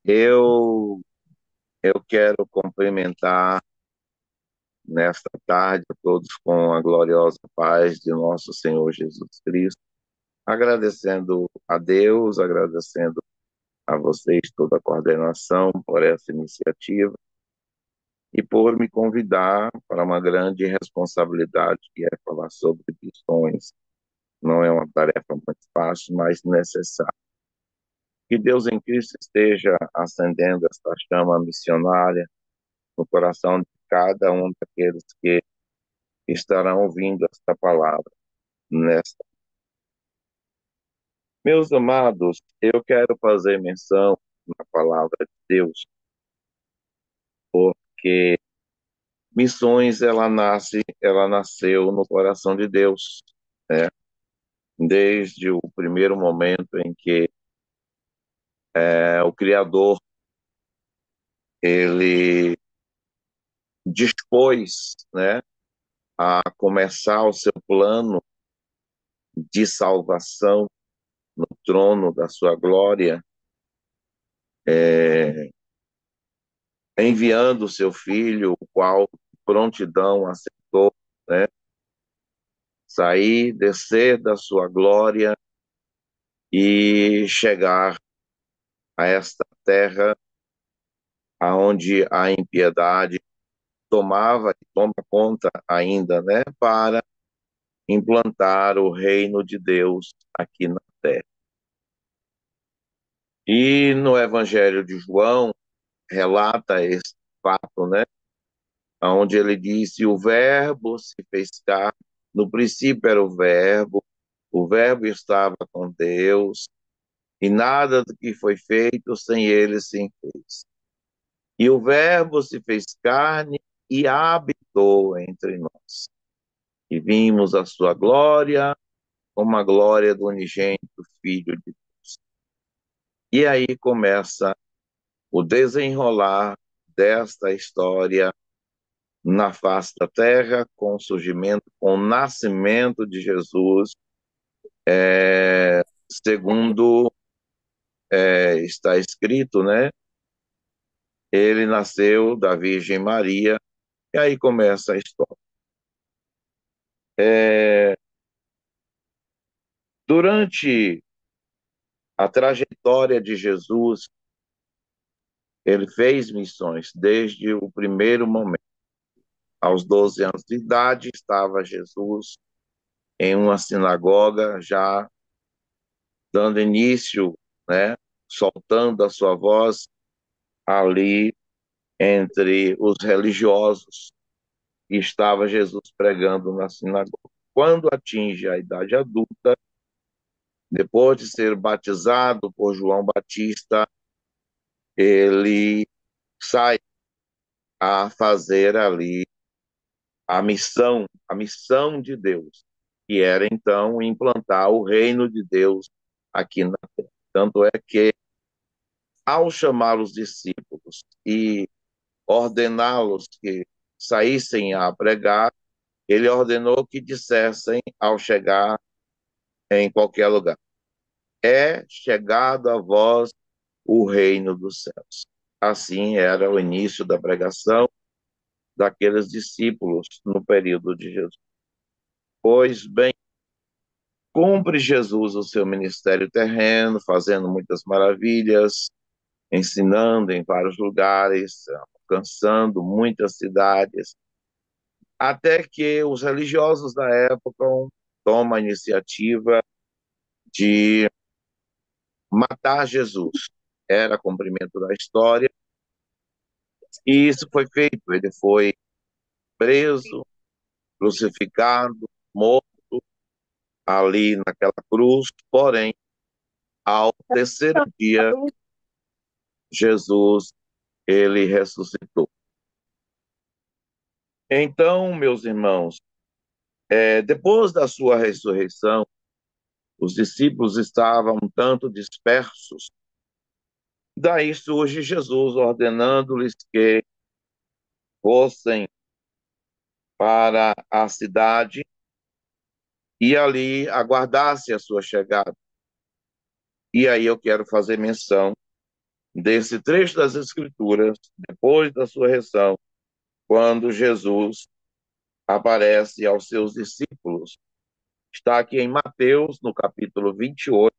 Eu, eu quero cumprimentar nesta tarde a todos com a gloriosa paz de nosso Senhor Jesus Cristo, agradecendo a Deus, agradecendo a vocês toda a coordenação por essa iniciativa e por me convidar para uma grande responsabilidade que é falar sobre missões. Não é uma tarefa muito fácil, mas necessária. Que Deus em Cristo esteja acendendo esta chama missionária no coração de cada um daqueles que estarão ouvindo esta palavra. Nesta. Meus amados, eu quero fazer menção na palavra de Deus, porque missões ela nasceu no coração de Deus, né? Desde o primeiro momento em que o Criador ele dispôs, né, a começar o seu plano de salvação no trono da sua glória, enviando o seu filho, o qual prontidão aceitou, né, sair, descer da sua glória e chegar a esta terra aonde a impiedade tomava e toma conta ainda, né, para implantar o reino de Deus aqui na terra. E no Evangelho de João relata esse fato, né, onde ele disse: o Verbo se fez carne, no princípio era o Verbo estava com Deus, e nada do que foi feito sem ele se fez. E o Verbo se fez carne e habitou entre nós. E vimos a sua glória, como a glória do unigênito Filho de Deus. E aí começa o desenrolar desta história na face da terra, com o surgimento, com o nascimento de Jesus, segundo está escrito, né? Ele nasceu da Virgem Maria, e aí começa a história. É, durante a trajetória de Jesus, ele fez missões desde o primeiro momento. Aos 12 anos de idade, estava Jesus em uma sinagoga, já dando início, né, soltando a sua voz ali entre os religiosos, e estava Jesus pregando na sinagoga. Quando atinge a idade adulta, depois de ser batizado por João Batista, ele sai a fazer ali a missão de Deus, que era então implantar o reino de Deus aqui na terra. Tanto é que, ao chamar os discípulos e ordená-los que saíssem a pregar, ele ordenou que dissessem ao chegar em qualquer lugar: é chegado a vós o reino dos céus. Assim era o início da pregação daqueles discípulos no período de Jesus. Pois bem, cumpre Jesus o seu ministério terreno, fazendo muitas maravilhas, ensinando em vários lugares, alcançando muitas cidades, até que os religiosos da época tomam a iniciativa de matar Jesus. Era cumprimento da história, e isso foi feito. Ele foi preso, crucificado, morto ali naquela cruz, porém, ao terceiro dia, Jesus, ele ressuscitou. Então, meus irmãos, depois da sua ressurreição, os discípulos estavam um tanto dispersos. Daí surge Jesus ordenando-lhes que fossem para a cidade e ali aguardasse a sua chegada. E aí eu quero fazer menção desse trecho das Escrituras, depois da sua ressurreição, quando Jesus aparece aos seus discípulos. Está aqui em Mateus, no capítulo 28,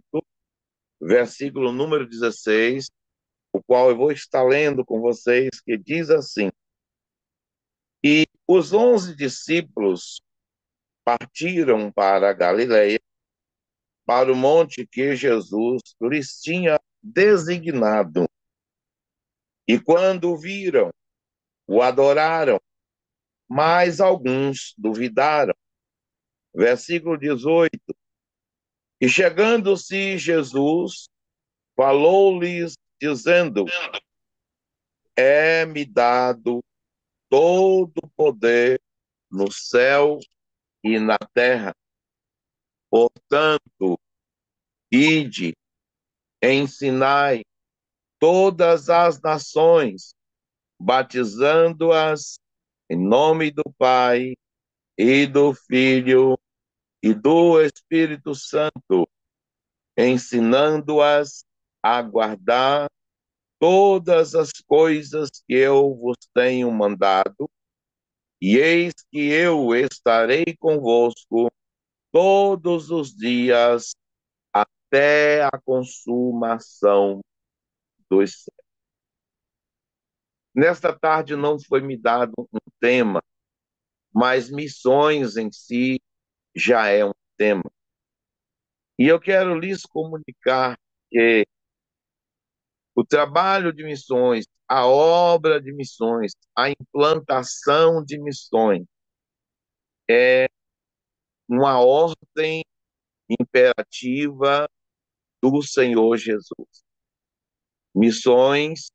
versículo número 16, o qual eu vou estar lendo com vocês, que diz assim: E os 11 discípulos partiram para a Galileia, para o monte que Jesus lhes tinha designado. E quando o viram, o adoraram, mas alguns duvidaram. Versículo 18. E chegando-se Jesus, falou-lhes, dizendo: É-me dado todo o poder no céu e na terra. Portanto, ide, ensinai todas as nações, batizando-as em nome do Pai e do Filho e do Espírito Santo, ensinando-as a guardar todas as coisas que eu vos tenho mandado, e eis que eu estarei convosco todos os dias até a consumação dos séculos. Nesta tarde não foi me dado um tema, mas missões em si já é um tema. E eu quero lhes comunicar que o trabalho de missões, a obra de missões, a implantação de missões é uma ordem imperativa do Senhor Jesus. Missões,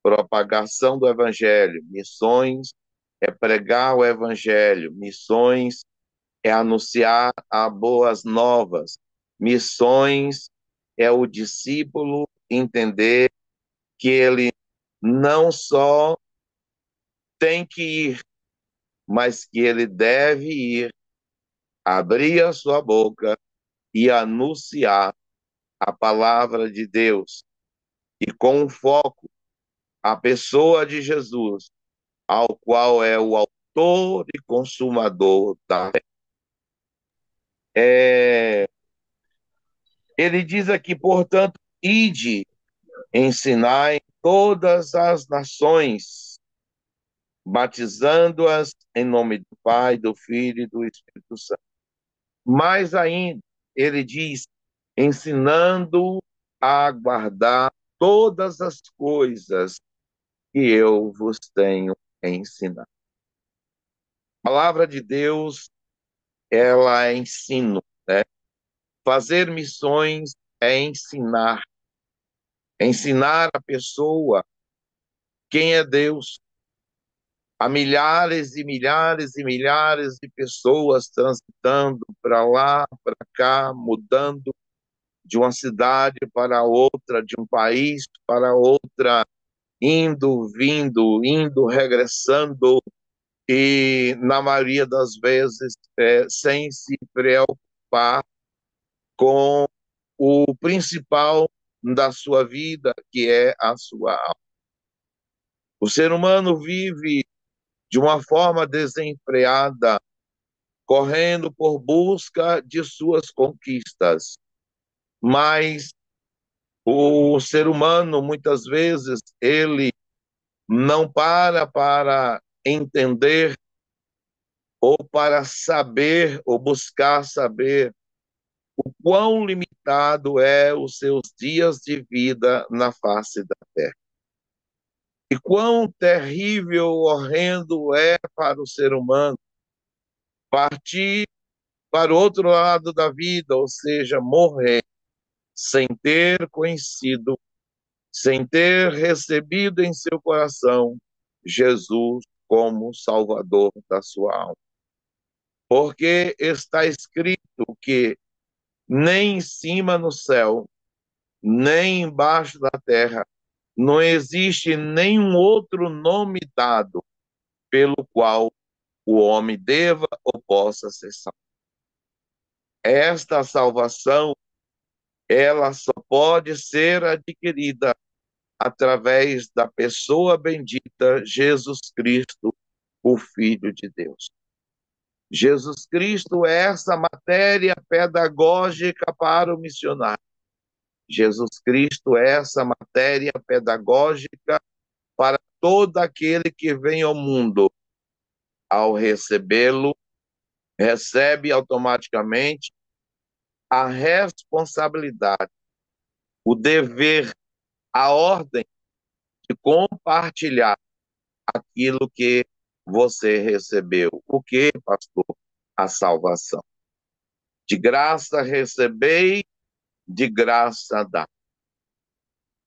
propagação do Evangelho. Missões é pregar o Evangelho. Missões é anunciar as boas novas. Missões é o discípulo entender que ele não só tem que ir, mas que ele deve ir, abrir a sua boca e anunciar a palavra de Deus. E com foco a pessoa de Jesus, ao qual é o autor e consumador da fé. Ele diz aqui, portanto, ide, ensinai todas as nações, batizando-as em nome do Pai, do Filho e do Espírito Santo. Mais ainda, ele diz, ensinando a guardar todas as coisas que eu vos tenho ensinado. A palavra de Deus, ela é ensino, né? Fazer missões é ensinar a pessoa quem é Deus. Há milhares e milhares e milhares de pessoas transitando para lá, para cá, mudando de uma cidade para outra, de um país para outra, indo, vindo, indo, regressando, e na maioria das vezes sem se preocupar com o principal da sua vida, que é a sua alma. O ser humano vive de uma forma desenfreada, correndo por busca de suas conquistas. Mas o ser humano, muitas vezes, ele não para entender ou para saber ou buscar saber o quão limitado é os seus dias de vida na face da terra. E quão terrível, horrendo é para o ser humano partir para o outro lado da vida, ou seja, morrer sem ter conhecido, sem ter recebido em seu coração Jesus como Salvador da sua alma. Porque está escrito que nem em cima no céu, nem embaixo da terra, não existe nenhum outro nome dado pelo qual o homem deva ou possa ser salvo. Esta salvação, ela só pode ser adquirida através da pessoa bendita Jesus Cristo, o Filho de Deus. Jesus Cristo é essa matéria pedagógica para o missionário. Jesus Cristo é essa matéria pedagógica para todo aquele que vem ao mundo. Ao recebê-lo, recebe automaticamente a responsabilidade, o dever, a ordem de compartilhar aquilo que você recebeu. O que, pastor? A salvação. De graça recebei, de graça dá.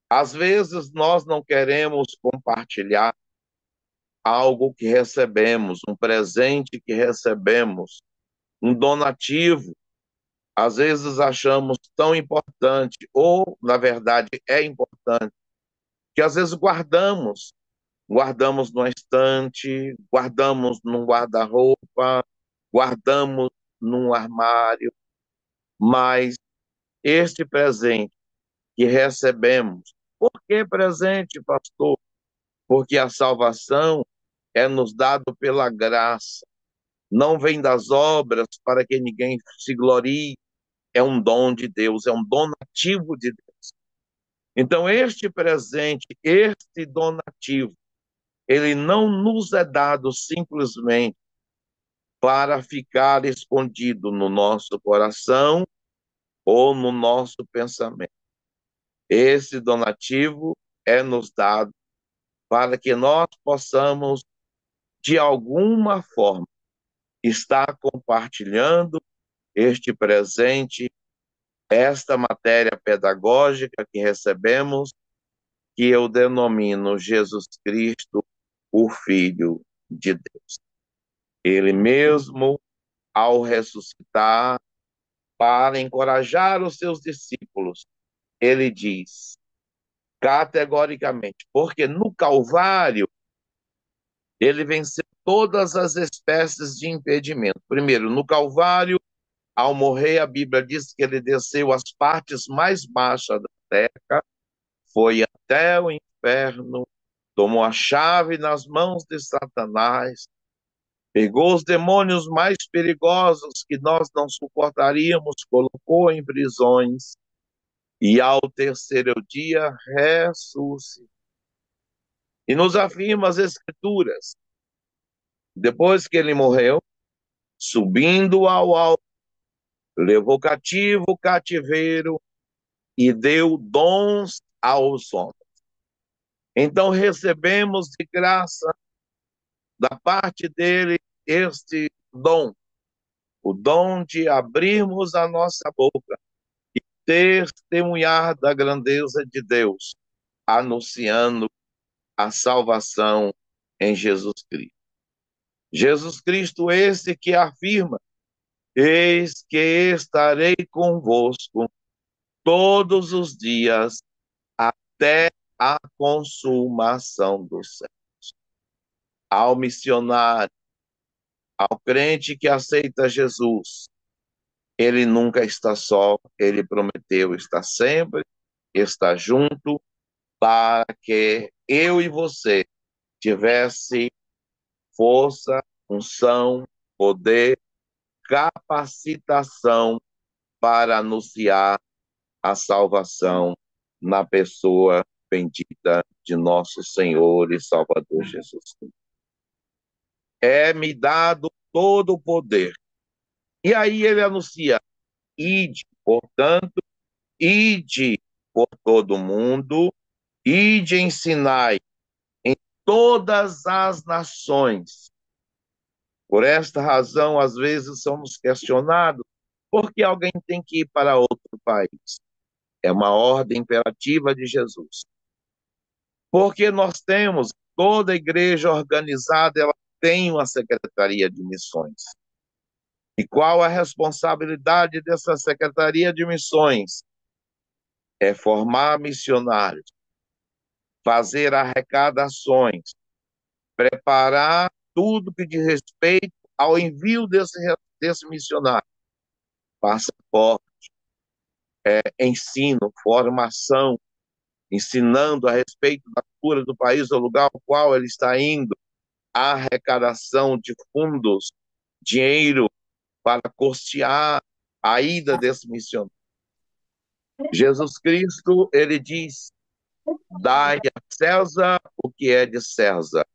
Às vezes nós não queremos compartilhar algo que recebemos, um presente que recebemos, um donativo. Às vezes achamos tão importante, ou na verdade é importante, que às vezes guardamos numa estante, guardamos num guarda-roupa, guardamos num armário, mas este presente que recebemos, por que presente, pastor? Porque a salvação é nos dado pela graça, não vem das obras para que ninguém se glorie, é um dom de Deus, é um donativo de Deus. Então, este presente, este donativo, ele não nos é dado simplesmente para ficar escondido no nosso coração ou no nosso pensamento. Esse donativo é nos dado para que nós possamos, de alguma forma, estar compartilhando este presente, esta matéria pedagógica que recebemos, que eu denomino Jesus Cristo, o Filho de Deus. Ele mesmo, ao ressuscitar, para encorajar os seus discípulos, ele diz categoricamente, porque no Calvário ele venceu todas as espécies de impedimento. Primeiro, no Calvário, ao morrer, a Bíblia diz que ele desceu às partes mais baixas da terra, foi até o inferno, tomou a chave nas mãos de Satanás, pegou os demônios mais perigosos que nós não suportaríamos, colocou em prisões e ao terceiro dia ressuscitou. E nos afirma as Escrituras, depois que ele morreu, subindo ao alto, levou cativo o cativeiro e deu dons aos homens. Então recebemos de graça da parte dele este dom, o dom de abrirmos a nossa boca e testemunhar da grandeza de Deus, anunciando a salvação em Jesus Cristo. Jesus Cristo esse que afirma: eis que estarei convosco todos os dias até a consumação dos séculos. Ao missionário, ao crente que aceita Jesus, ele nunca está só, ele prometeu estar sempre, estar junto, para que eu e você tivesse força, unção, poder, capacitação para anunciar a salvação na pessoa bendita de nosso Senhor e Salvador Jesus Cristo. É-me dado todo o poder. E aí ele anuncia: ide, portanto, ide por todo o mundo, ide ensinai em todas as nações. Por esta razão, às vezes somos questionados por que alguém tem que ir para outro país. É uma ordem imperativa de Jesus. Porque nós temos, toda igreja organizada, ela tem uma secretaria de missões. E qual a responsabilidade dessa secretaria de missões? É formar missionários, fazer arrecadações, preparar tudo que diz respeito ao envio desse missionário. Passaporte, ensino, formação, ensinando a respeito da cura do país, ao lugar ao qual ele está indo, a arrecadação de fundos, dinheiro para custear a ida desse missionário. Jesus Cristo, ele diz: dai a César o que é de César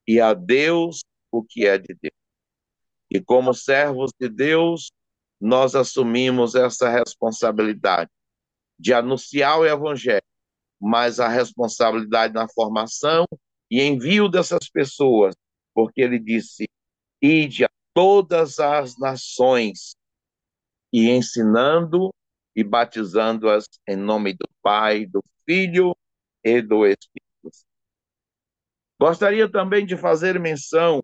e a Deus o que é de Deus. E como servos de Deus, nós assumimos essa responsabilidade de anunciar o Evangelho, mas a responsabilidade na formação e envio dessas pessoas, porque ele disse: ide a todas as nações e ensinando e batizando-as em nome do Pai, do Filho e do Espírito. Gostaria também de fazer menção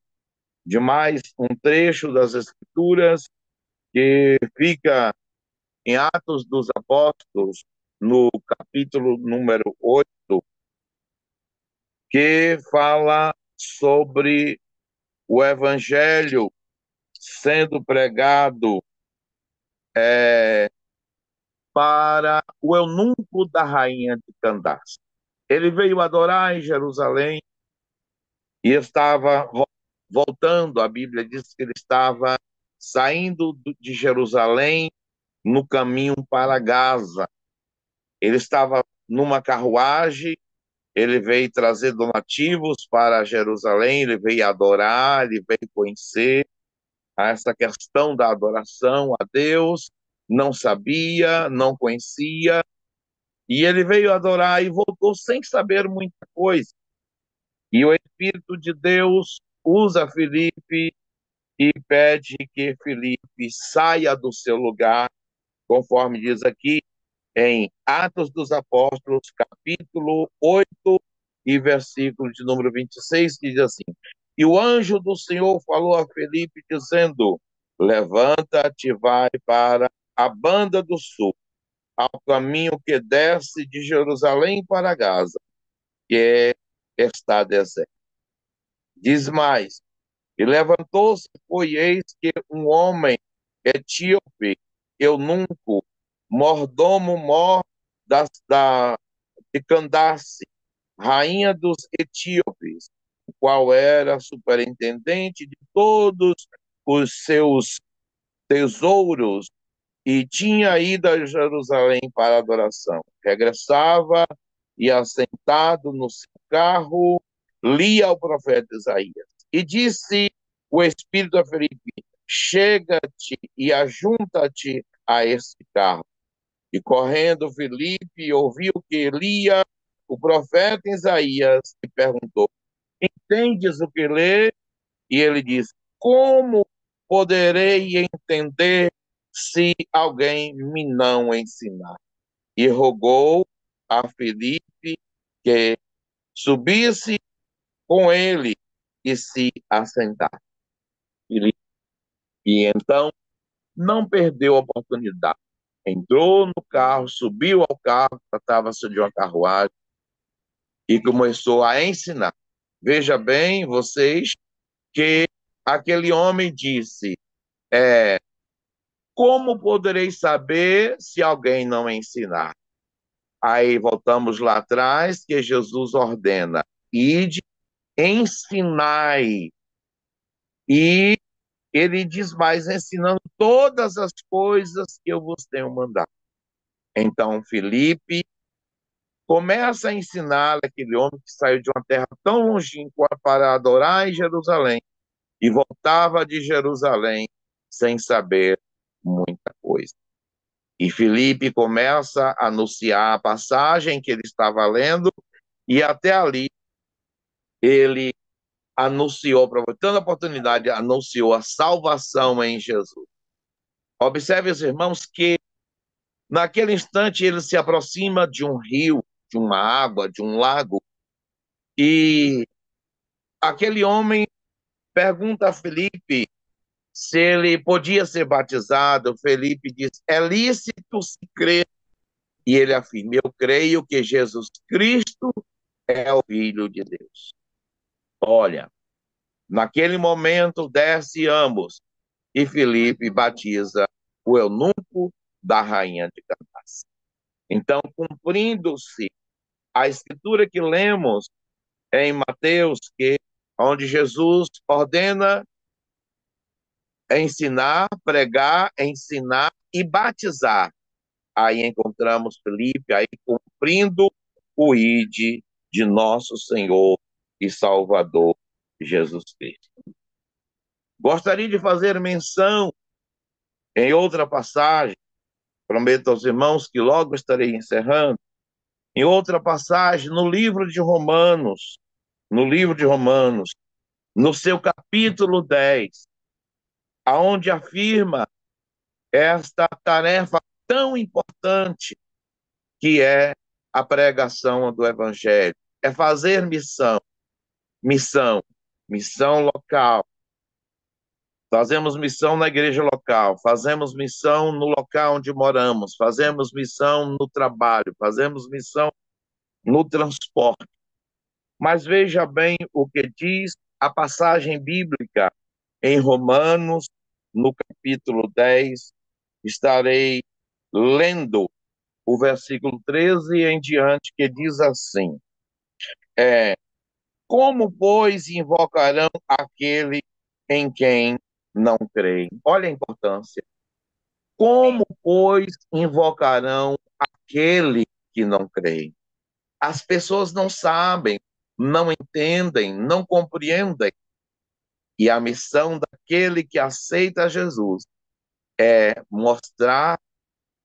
de mais um trecho das Escrituras que fica em Atos dos Apóstolos, no capítulo número 8, que fala sobre o Evangelho sendo pregado para o eunuco da rainha de Candace. Ele veio adorar em Jerusalém e estava voltando, a Bíblia diz que ele estava saindo de Jerusalém no caminho para Gaza. Ele estava numa carruagem, ele veio trazer donativos para Jerusalém, ele veio adorar, ele veio conhecer essa questão da adoração a Deus, não sabia, não conhecia, e ele veio adorar e voltou sem saber muita coisa. E o Espírito de Deus usa Filipe e pede que Filipe saia do seu lugar, conforme diz aqui em Atos dos Apóstolos, capítulo 8 e versículo de número 26, que diz assim: e o anjo do Senhor falou a Filipe, dizendo: levanta-te, vai para a banda do sul, ao caminho que desce de Jerusalém para Gaza, que está deserto. Diz mais: e levantou-se, foi, eis que um homem etíope, eunuco, mordomo mor de Candace, rainha dos etíopes, o qual era superintendente de todos os seus tesouros, e tinha ido a Jerusalém para adoração. Regressava e, assentado no seu carro, lia o profeta Isaías. E disse o Espírito a Felipe: chega-te e ajunta-te a esse carro. E correndo Felipe ouviu que lia o profeta Isaías e perguntou: entendes o que lê? E ele disse: como poderei entender se alguém me não ensinar? E rogou a Filipe que subisse com ele e se assentasse. E então não perdeu a oportunidade. Entrou no carro, subiu ao carro, tratava-se de uma carruagem, e começou a ensinar. Veja bem, vocês, que aquele homem disse: como poderei saber se alguém não ensinar? Aí voltamos lá atrás, que Jesus ordena: ide, ensinai. E ele diz mais: ensinando todas as coisas que eu vos tenho mandado. Então, Filipe começa a ensinar aquele homem que saiu de uma terra tão longínqua para adorar em Jerusalém e voltava de Jerusalém sem saber muita coisa. E Filipe começa a anunciar a passagem que ele estava lendo, e até ali ele anunciou, aproveitando a oportunidade, anunciou a salvação em Jesus. Observe, os irmãos, que naquele instante ele se aproxima de um rio, de uma água, de um lago, e aquele homem pergunta a Filipe se ele podia ser batizado. Felipe diz: é lícito se crer. E ele afirma: eu creio que Jesus Cristo é o Filho de Deus. Olha, naquele momento desce ambos e Felipe batiza o eunuco da rainha de Candace. Então, cumprindo-se A escritura que lemos é em Mateus, onde Jesus ordena ensinar, pregar, ensinar e batizar. Aí encontramos Felipe aí cumprindo o ide de nosso Senhor e Salvador Jesus Cristo. Gostaria de fazer menção em outra passagem, prometo aos irmãos que logo estarei encerrando, em outra passagem no livro de Romanos, no seu capítulo 10, aonde afirma esta tarefa tão importante que é a pregação do evangelho, é fazer missão, missão local. Fazemos missão na igreja local, fazemos missão no local onde moramos, fazemos missão no trabalho, fazemos missão no transporte. Mas veja bem o que diz a passagem bíblica em Romanos, no capítulo 10. Estarei lendo o versículo 13 em diante, que diz assim: como, pois, invocarão aquele em quem não creem? Olha a importância. Como, pois, invocarão aquele que não creem? As pessoas não sabem, não entendem, não compreendem. E a missão daquele que aceita Jesus é mostrar,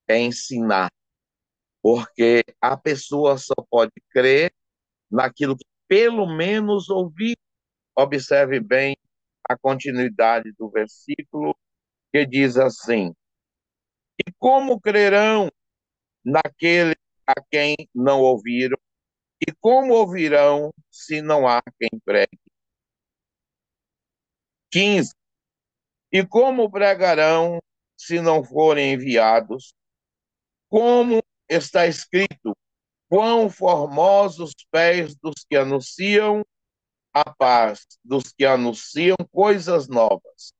é ensinar, porque a pessoa só pode crer naquilo que pelo menos ouvir. Observe bem a continuidade do versículo, que diz assim: e como crerão naquele a quem não ouviram? E como ouvirão se não há quem pregue? 15. E como pregarão se não forem enviados? Como está escrito: quão formosos pés dos que anunciam a paz, dos que anunciam coisas novas.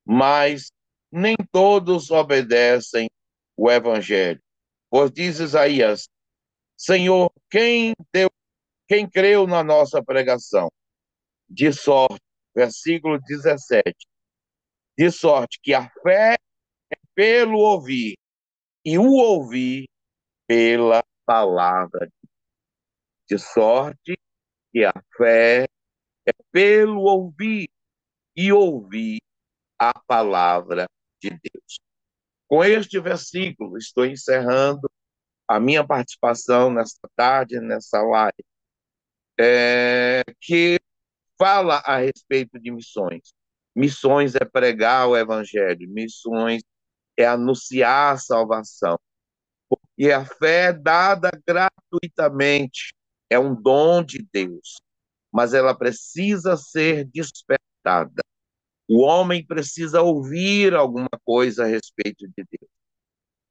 Mas nem todos obedecem o evangelho. Pois diz Isaías: Senhor, quem creu na nossa pregação? De sorte, versículo 17, de sorte que a fé é pelo ouvir, e o ouvir pela palavra. De sorte que a fé é pelo ouvir, e ouvir a palavra de Deus. Com este versículo, estou encerrando a minha participação nesta tarde, nessa live, que fala a respeito de missões. Missões é pregar o evangelho, missões é anunciar a salvação. E a fé é dada gratuitamente, é um dom de Deus, mas ela precisa ser despertada. O homem precisa ouvir alguma coisa a respeito de Deus.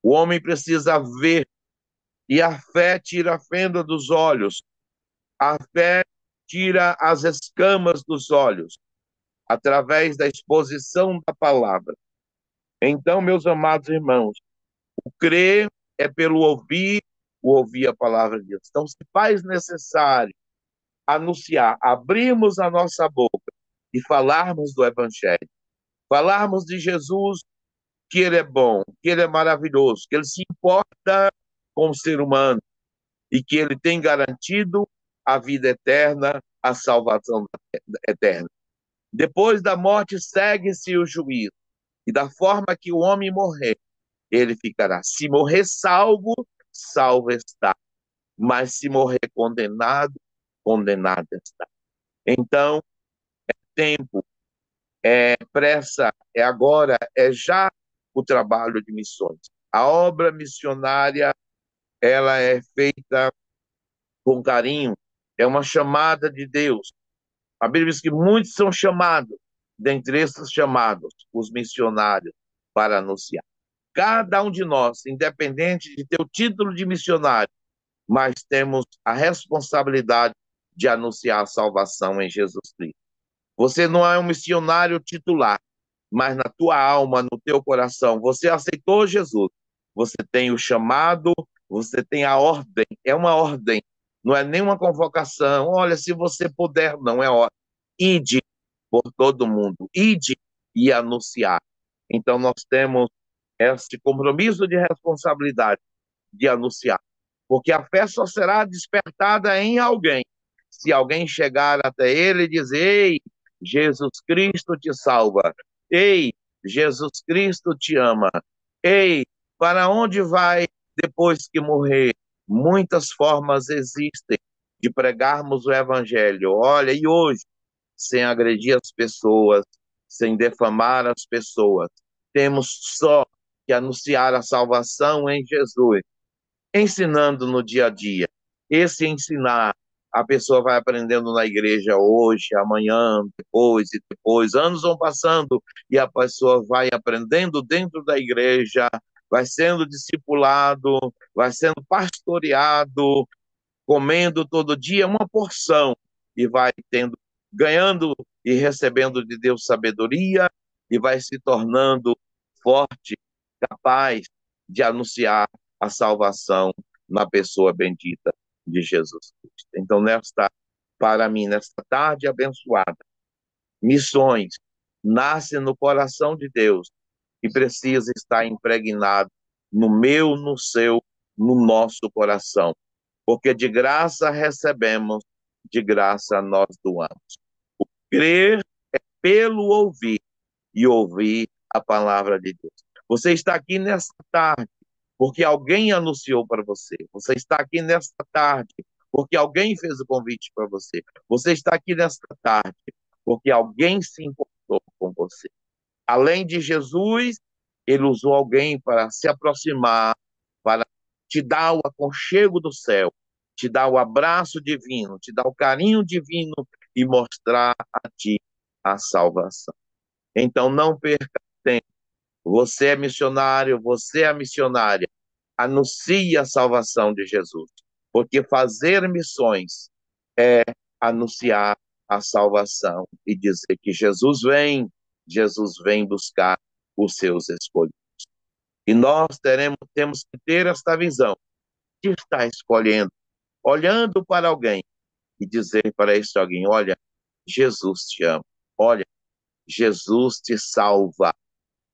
O homem precisa ver, e a fé tira a fenda dos olhos, a fé tira as escamas dos olhos, através da exposição da palavra. Então, meus amados irmãos, o crer é pelo ouvir, o ouvir a palavra de Deus. Então, se faz necessário anunciar, abrirmos a nossa boca e falarmos do Evangelho, falarmos de Jesus, que Ele é bom, que Ele é maravilhoso, que Ele se importa com o ser humano e que Ele tem garantido a vida eterna, a salvação eterna. Depois da morte segue-se o juízo, e da forma que o homem morrer, ele ficará. Se morrer salvo, salvo está. Mas se morrer condenado, condenado está. Então, tempo, pressa, é agora, é já o trabalho de missões. A obra missionária, ela é feita com carinho, é uma chamada de Deus. A Bíblia diz que muitos são chamados, dentre esses chamados, os missionários, para anunciar. Cada um de nós, independente de ter o título de missionário, mas temos a responsabilidade de anunciar a salvação em Jesus Cristo. Você não é um missionário titular, mas na tua alma, no teu coração, você aceitou Jesus. Você tem o chamado, você tem a ordem, é uma ordem não é nenhuma convocação. Olha, se você puder, não é hora. Ide por todo mundo, ide e anunciar. Então, nós temos esse compromisso de responsabilidade de anunciar, porque a fé só será despertada em alguém, se alguém chegar até ele e dizer: ei, Jesus Cristo te salva, ei, Jesus Cristo te ama, ei, para onde vai depois que morrer? Muitas formas existem de pregarmos o evangelho. Olha, e hoje, sem agredir as pessoas, sem defamar as pessoas, temos só que anunciar a salvação em Jesus, ensinando no dia a dia. Esse ensinar, a pessoa vai aprendendo na igreja hoje, amanhã, depois e depois. Anos vão passando e a pessoa vai aprendendo dentro da igreja, vai sendo discipulado, vai sendo pastoreado, comendo todo dia uma porção e vai tendo, ganhando e recebendo de Deus sabedoria e vai se tornando forte, capaz de anunciar a salvação na pessoa bendita de Jesus Cristo. Então, para mim, nesta tarde abençoada, missões nascem no coração de Deus e precisa estar impregnado no meu, no seu, no nosso coração, porque de graça recebemos, de graça nós doamos. Crer pelo ouvir e ouvir a palavra de Deus. Você está aqui nesta tarde porque alguém anunciou para você. Você está aqui nesta tarde porque alguém fez o convite para você. Você está aqui nesta tarde porque alguém se importou com você. Além de Jesus, ele usou alguém para se aproximar, para te dar o aconchego do céu, te dar o abraço divino, te dar o carinho divino e mostrar a ti a salvação. Então não perca tempo. Você é missionário, você é missionária. Anuncie a salvação de Jesus, porque fazer missões é anunciar a salvação e dizer que Jesus vem buscar os seus escolhidos. E nós temos que ter esta visão de estar escolhendo, olhando para alguém e dizer para este alguém: olha, Jesus te ama, olha, Jesus te salva.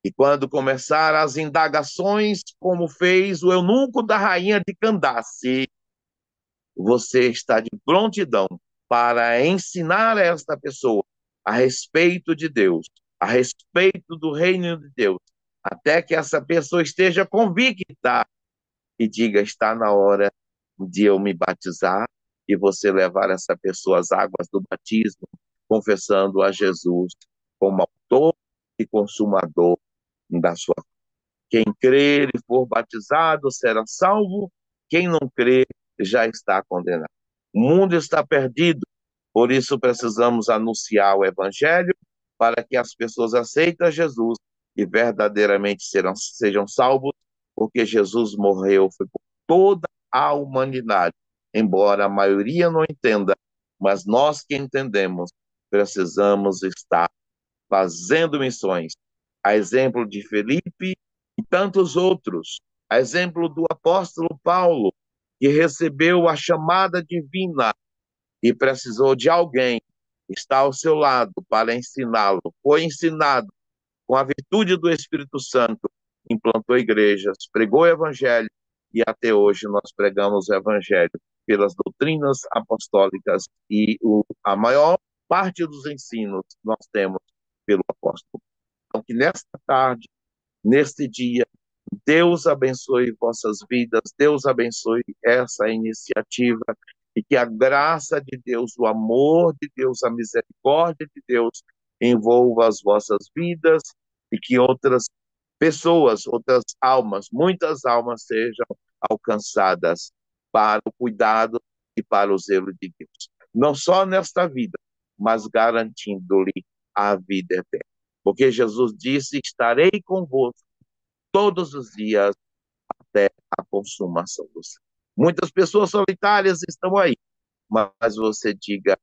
E quando começar as indagações, como fez o eunuco da rainha de Candace, você está de prontidão para ensinar a esta pessoa a respeito de Deus, a respeito do reino de Deus, até que essa pessoa esteja convicta e diga: está na hora de eu me batizar, e você levar essa pessoa às águas do batismo, confessando a Jesus como autor e consumador da sua fé. Quem crer e for batizado será salvo, quem não crer já está condenado. O mundo está perdido, por isso precisamos anunciar o evangelho para que as pessoas aceitem Jesus e verdadeiramente sejam salvos, porque Jesus morreu foi por toda a humanidade, embora a maioria não entenda, mas nós que entendemos precisamos estar fazendo missões, a exemplo de Felipe e tantos outros, a exemplo do apóstolo Paulo, que recebeu a chamada divina e precisou de alguém estar ao seu lado para ensiná-lo. Foi ensinado com a virtude do Espírito Santo, implantou igrejas, pregou o evangelho e até hoje nós pregamos o evangelho pelas doutrinas apostólicas e a maior parte dos ensinos nós temos pelo apóstolo. Então, que nesta tarde, neste dia, Deus abençoe vossas vidas, Deus abençoe essa iniciativa e que a graça de Deus, o amor de Deus, a misericórdia de Deus envolva as vossas vidas e que outras pessoas, outras almas, muitas almas sejam alcançadas para o cuidado e para o zelo de Deus. Não só nesta vida, mas garantindo-lhe a vida eterna. Porque Jesus disse: estarei convosco todos os dias até a consumação do século. Muitas pessoas solitárias estão aí, mas você diga: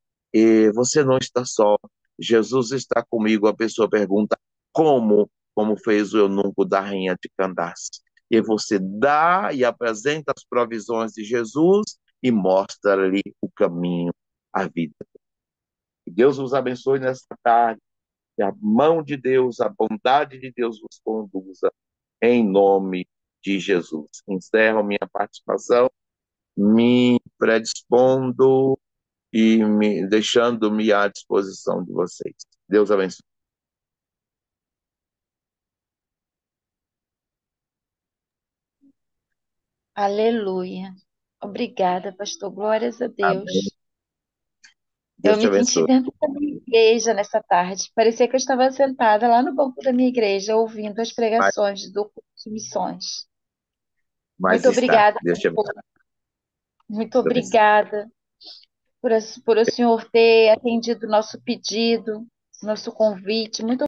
você não está só, Jesus está comigo. A pessoa pergunta: como? Como fez o eunuco da rainha de Candace. E você dá e apresenta as provisões de Jesus e mostra-lhe o caminho, a vida. Que Deus vos abençoe nesta tarde, que a mão de Deus, a bondade de Deus vos conduza, em nome de Jesus. Encerro minha participação, me predispondo e me deixando-me à disposição de vocês. Deus abençoe. Aleluia. Obrigada, pastor. Glórias a Amém. Deus. Eu Deus te me senti abençoe. dentro da minha igreja nessa tarde. Parecia que eu estava sentada lá no banco da minha igreja, ouvindo as Mais, pregações do curso de missões. mais Muito está. obrigada, Deus te pastor. Muito abençoe. obrigada por o senhor ter atendido o nosso pedido, nosso convite. Muito